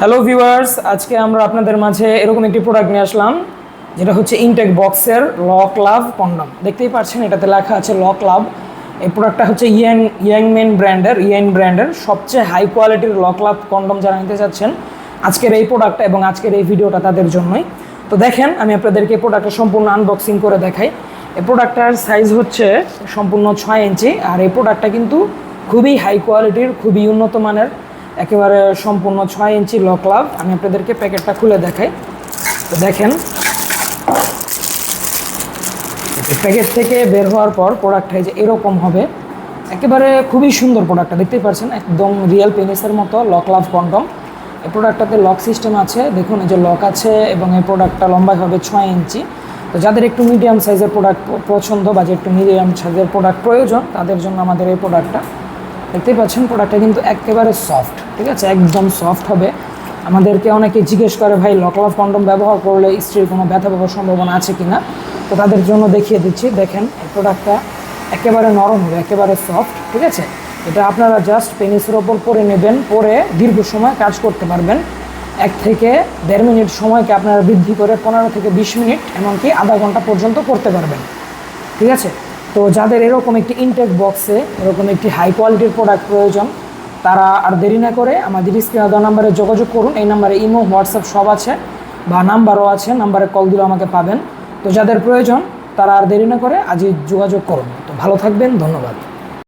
Hello viewers, আজকে আমরা আপনাদের মাঝে এরকম একটি প্রোডাক্ট নিয়ে আসলাম, যেটা হচ্ছে ইনটেক বক্সের লক লাভ কন্ডম। দেখতেই পাচ্ছেন এটাতে লেখা আছে লক লাভ। এই প্রোডাক্টটা হচ্ছে ইয়াংমেন ব্র্যান্ডের সবচেয়ে হাই কোয়ালিটির লক লাভ কন্ডম যারা নিতে চাচ্ছেন, আজকের এই প্রোডাক্টটা এবং আজকের এই ভিডিওটা তাদের জন্যই। তো দেখেন, আমি আপনাদেরকে এই প্রোডাক্টটা সম্পূর্ণ আনবক্সিং করে দেখাই। এই প্রোডাক্টটার সাইজ হচ্ছে সম্পূর্ণ 6 ইঞ্চি, আর এই প্রোডাক্টটা কিন্তু খুবই হাই কোয়ালিটির, খুবই উন্নত মানের, একেবারে সম্পূর্ণ 6 ইঞ্চি লক লাভ। আমি আপনাদেরকে প্যাকেটটা খুলে দেখাই। তো দেখেন, প্যাকেট থেকে বের হওয়ার পর প্রোডাক্টটা যে এরকম হবে, একেবারে খুবই সুন্দর প্রোডাক্টটা। দেখতেই পাচ্ছেন একদম রিয়েল পেনিসের মতো লক লাভ কন্ডম। এই প্রোডাক্টটাতে লক সিস্টেম আছে, দেখুন এই যে লক আছে, এবং এই প্রোডাক্টটা লম্বায় হবে 6 ইঞ্চি। তো যাদের একটু মিডিয়াম সাইজের প্রোডাক্ট পছন্দ বা যে একটু মিডিয়াম সাইজের প্রোডাক্ট প্রয়োজন, তাদের জন্য আমাদের এই প্রোডাক্টটা। দেখতেই পাচ্ছেন প্রোডাক্টটা কিন্তু একেবারে সফট, ঠিক আছে, একদম সফট হবে। আমাদেরকে অনেকে জিজ্ঞেস করে, ভাই লক লাভ কন্ডম ব্যবহার করলে স্ত্রীর কোনো ব্যথা পাওয়ার সম্ভাবনা আছে কি না। তো তাদের জন্য দেখিয়ে দিচ্ছি। দেখেন এই প্রোডাক্টটা একেবারে নরম হবে, একেবারে সফট, ঠিক আছে। এটা আপনারা জাস্ট পেনিসের ওপর পরে নেবেন, পরে দীর্ঘ সময় কাজ করতে পারবেন। 1 থেকে 1.5 মিনিট সময়কে আপনারা বৃদ্ধি করে 15 থেকে 20 মিনিট, এমনকি আধা ঘন্টা পর্যন্ত করতে পারবেন, ঠিক আছে। তো যাদের এরকম একটি ইনটেক বক্সে এরকম একটি হাই কোয়ালিটির প্রোডাক্ট প্রয়োজন, তারা আর দেরি না করে আমাদের স্ক্রিনে দেওয়া নাম্বারে যোগাযোগ করুন। এই নাম্বারে ইমো, হোয়াটসঅ্যাপ সব আছে, বা নাম্বারও আছে, নাম্বারে কল দিলে আমাকে পাবেন। তো যাদের প্রয়োজন তারা আর দেরি না করে আজই যোগাযোগ করুন। তো ভালো থাকবেন, ধন্যবাদ।